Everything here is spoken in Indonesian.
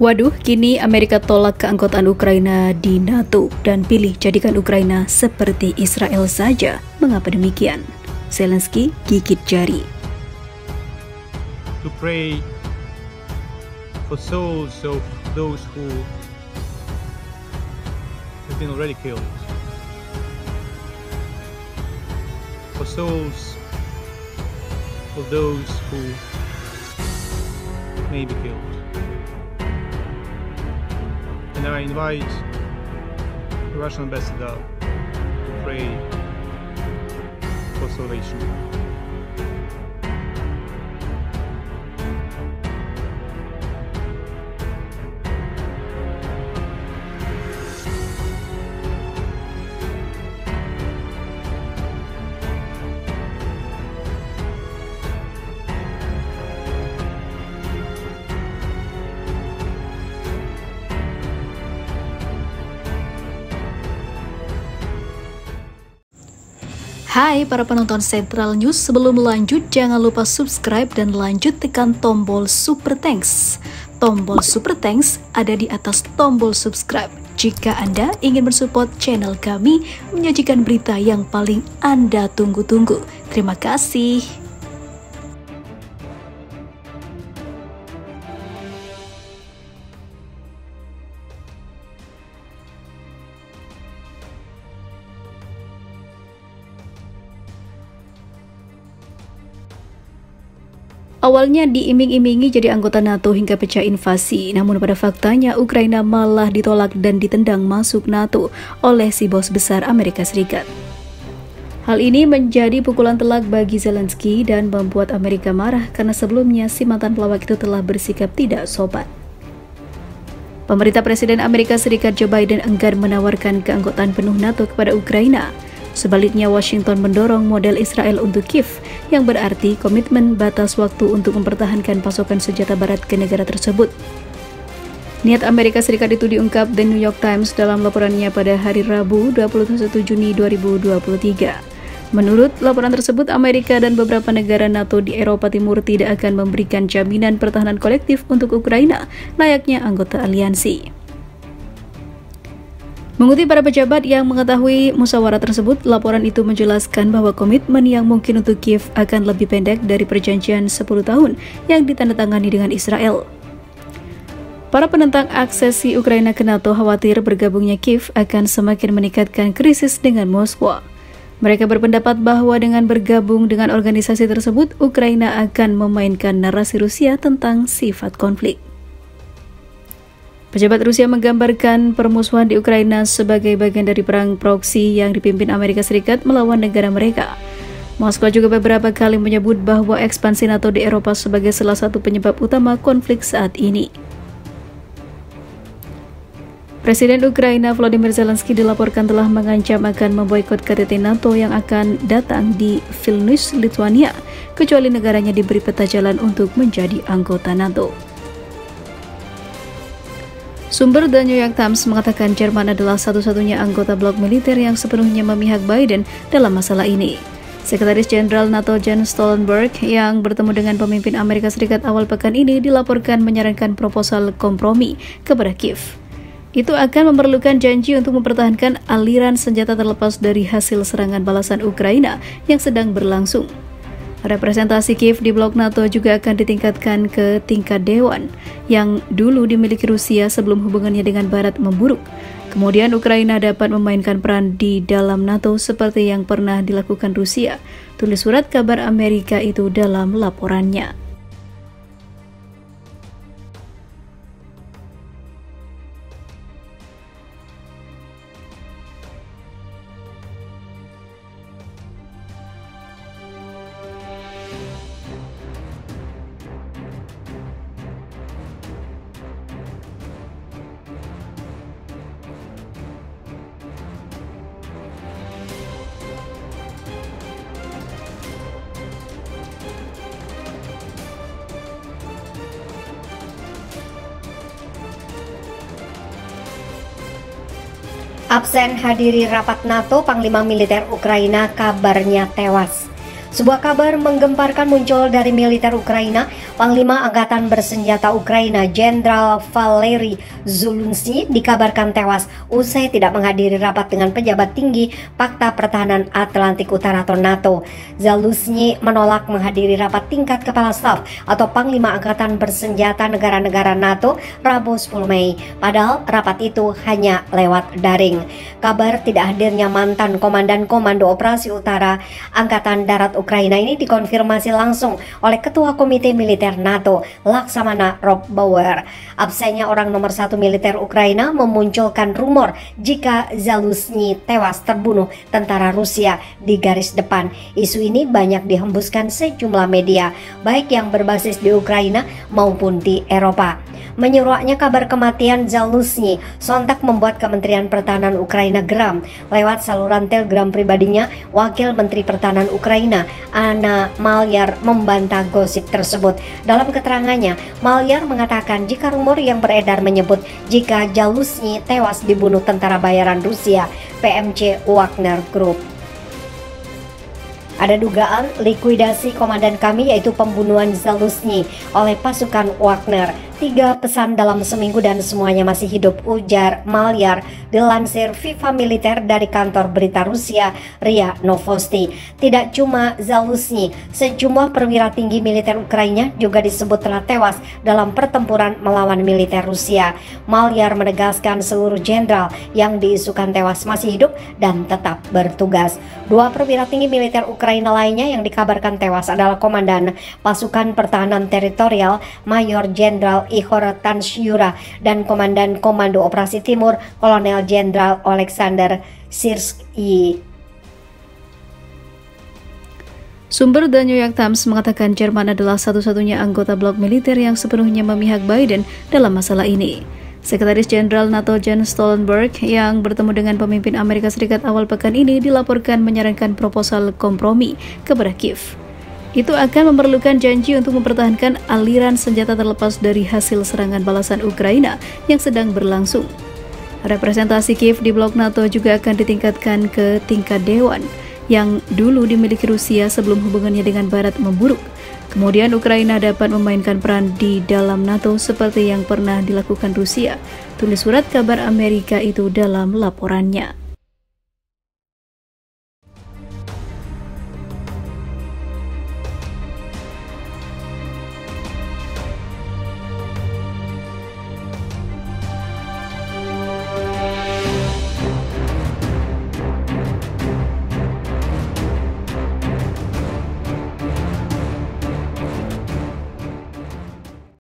Waduh, kini Amerika tolak keanggotaan Ukraina di NATO dan pilih jadikan Ukraina seperti Israel saja. Mengapa demikian? Zelensky gigit jari. To pray for souls of those who have been already killed. For souls of those who may be killed. And I invite the Russian ambassador to pray for salvation. Hai para penonton Central News, sebelum lanjut jangan lupa subscribe dan lanjut tekan tombol Super Thanks. Tombol Super Thanks ada di atas tombol subscribe. Jika Anda ingin mensupport channel kami menyajikan berita yang paling Anda tunggu-tunggu. Terima kasih. Awalnya diiming-imingi jadi anggota NATO hingga pecah invasi, namun pada faktanya Ukraina malah ditolak dan ditendang masuk NATO oleh si bos besar Amerika Serikat. Hal ini menjadi pukulan telak bagi Zelensky dan membuat Amerika marah karena sebelumnya si mantan pelawak itu telah bersikap tidak sopan. Pemerintah Presiden Amerika Serikat Joe Biden enggan menawarkan keanggotaan penuh NATO kepada Ukraina. Sebaliknya, Washington mendorong model Israel untuk Kiev, yang berarti komitmen batas waktu untuk mempertahankan pasokan senjata barat ke negara tersebut. Niat Amerika Serikat itu diungkap The New York Times dalam laporannya pada hari Rabu 21 Juni 2023. Menurut laporan tersebut, Amerika dan beberapa negara NATO di Eropa Timur tidak akan memberikan jaminan pertahanan kolektif untuk Ukraina, layaknya anggota aliansi. Mengutip para pejabat yang mengetahui musyawarah tersebut, laporan itu menjelaskan bahwa komitmen yang mungkin untuk Kiev akan lebih pendek dari perjanjian 10 tahun yang ditandatangani dengan Israel. Para penentang aksesi Ukraina ke NATO khawatir bergabungnya Kiev akan semakin meningkatkan krisis dengan Moskwa. Mereka berpendapat bahwa dengan bergabung dengan organisasi tersebut, Ukraina akan memainkan narasi Rusia tentang sifat konflik. Pejabat Rusia menggambarkan permusuhan di Ukraina sebagai bagian dari perang proksi yang dipimpin Amerika Serikat melawan negara mereka. Moskwa juga beberapa kali menyebut bahwa ekspansi NATO di Eropa sebagai salah satu penyebab utama konflik saat ini. Presiden Ukraina Volodymyr Zelensky dilaporkan telah mengancam akan memboikot KTT NATO yang akan datang di Vilnius, Lithuania, kecuali negaranya diberi peta jalan untuk menjadi anggota NATO. Sumber The New York Times mengatakan Jerman adalah satu-satunya anggota blok militer yang sepenuhnya memihak Biden dalam masalah ini. Sekretaris Jenderal NATO Jens Stoltenberg yang bertemu dengan pemimpin Amerika Serikat awal pekan ini dilaporkan menyarankan proposal kompromi kepada Kiev. Itu akan memerlukan janji untuk mempertahankan aliran senjata terlepas dari hasil serangan balasan Ukraina yang sedang berlangsung. Representasi Kiev di blok NATO juga akan ditingkatkan ke tingkat dewan yang dulu dimiliki Rusia sebelum hubungannya dengan Barat memburuk. Kemudian Ukraina dapat memainkan peran di dalam NATO seperti yang pernah dilakukan Rusia, tulis surat kabar Amerika itu dalam laporannya. Absen hadiri rapat NATO, Panglima Militer Ukraina kabarnya tewas. Sebuah kabar menggemparkan muncul dari militer Ukraina. Panglima Angkatan Bersenjata Ukraina Jenderal Valery Zaluzhny dikabarkan tewas usai tidak menghadiri rapat dengan pejabat tinggi Pakta Pertahanan Atlantik Utara atau NATO. Zaluzhny menolak menghadiri rapat tingkat Kepala Staf atau Panglima Angkatan Bersenjata negara-negara NATO Rabu 10 Mei. Padahal rapat itu hanya lewat daring. Kabar tidak hadirnya mantan Komandan Komando Operasi Utara Angkatan Darat Ukraina ini dikonfirmasi langsung oleh Ketua Komite Militer NATO Laksamana Rob Bauer. Absennya orang nomor 1 militer Ukraina memunculkan rumor jika Zaluzhny tewas terbunuh tentara Rusia di garis depan. Isu ini banyak dihembuskan sejumlah media, baik yang berbasis di Ukraina maupun di Eropa. Menyuruhnya kabar kematian Zaluzhny sontak membuat Kementerian Pertahanan Ukraina geram. Lewat saluran Telegram pribadinya, Wakil Menteri Pertahanan Ukraina Anna Malyar membantah gosip tersebut. Dalam keterangannya, Malyar mengatakan jika rumor yang beredar menyebut jika Zaluzhny tewas dibunuh tentara bayaran Rusia PMC Wagner Group. Ada dugaan likuidasi komandan kami, yaitu pembunuhan Zaluzhny oleh pasukan Wagner. 3 pesan dalam seminggu dan semuanya masih hidup, ujar Malyar dilansir FIFA Militer dari kantor berita Rusia RIA Novosti. Tidak cuma Zaluzhny, sejumlah perwira tinggi militer Ukraina juga disebut telah tewas dalam pertempuran melawan militer Rusia. Malyar menegaskan seluruh jenderal yang diisukan tewas masih hidup dan tetap bertugas. 2 perwira tinggi militer Ukraina lainnya yang dikabarkan tewas adalah Komandan Pasukan Pertahanan Teritorial Mayor Jenderal Ihor Tansyura dan Komandan Komando Operasi Timur Kolonel Jenderal Alexander Sirsky. Sumber The New York Times mengatakan Jerman adalah satu-satunya anggota blok militer yang sepenuhnya memihak Biden dalam masalah ini. Sekretaris Jenderal NATO Jens Stoltenberg yang bertemu dengan pemimpin Amerika Serikat awal pekan ini dilaporkan menyarankan proposal kompromi kepada Kiev. Itu akan memerlukan janji untuk mempertahankan aliran senjata terlepas dari hasil serangan balasan Ukraina yang sedang berlangsung. Representasi Kiev di blok NATO juga akan ditingkatkan ke tingkat dewan yang dulu dimiliki Rusia sebelum hubungannya dengan Barat memburuk. Kemudian Ukraina dapat memainkan peran di dalam NATO seperti yang pernah dilakukan Rusia, tulis surat kabar Amerika itu dalam laporannya.